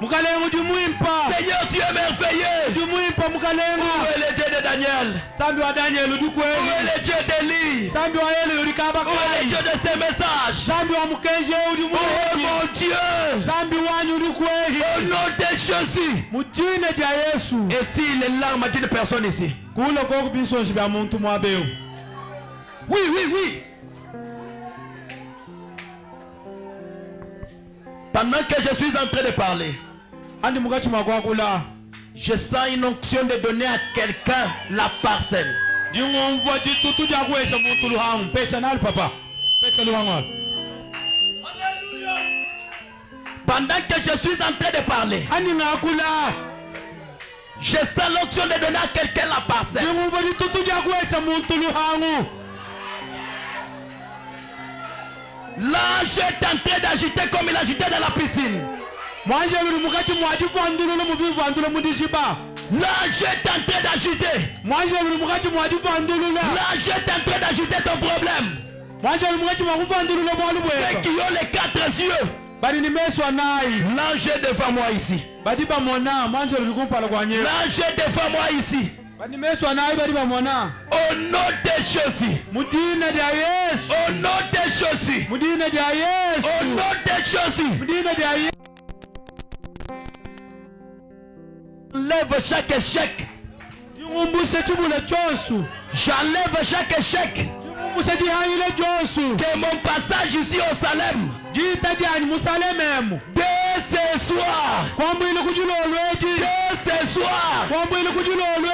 Mukalengu dimwimpa. Seigneur, tu es merveilleux. Dimwimpa mukalengu. Où est le Dieu de Daniel? Sambi wa Daniel Où udikweli. est le Dieu d'Élie? Sambi wa Eli udikaba Où est le kai. Dieu de ces messages? Sambi wa mukenje Oh udimweli. mon Dieu! Sambi wanyu udikweli. Au nom de Jésus! Mujine ja Yesu. Et si les larmes d'une personne ici? Kulo koku bisonji bya muntu mwabeu. Oui, oui, oui. Pendant que je suis en train de parler, Andi mukachi makwakula. je sens une onction de donner à quelqu'un la parcelle. Dingomva ditutu ja kwesha muntu luhangu. Pecha nali papa. Pecha luhangu. Pendant que je suis en train de parler, Andi ngakula. je sens l'onction de donner à quelqu'un la parcelle. Dingomva ditutu ja kwesha muntu luhangu. L'ange est en train d'agiter comme il agitait dans la piscine. Mwanje lulu mukachi mwadi vandululo muvi vandulo mudishiba. L'ange est en train d'agiter. Mwanje lulu mukachi mwadi vandululo. L'ange est en train d'agiter ton problème. Mwanje lulu mukachi mwaku vandululo mwalu Ceux bweka. qui ont les 4 yeux. Badi nimeswa nai. L'ange est devant moi ici. Badi bamona. Mwanje lulu kumpala kwa nye. L'ange est devant moi ici. Badi nimeswa nai badi bamona. Au nom de Jésus. Mudina dia Yesu. Au nom de Jésus. Mudina dia Yesu. Au nom de Jésus. Mudina dia Yesu. J'enlève chaque échec. Ngumbuse chibula chonsu. J'enlève chaque échec. Ngumbuse dihangile chonsu. Que mon passage ici au Salem. Jita jani musalememu. Dès ce soir. Kwambu ile kujulolweji. Dès ce soir. Kwambu ile kujulolweji.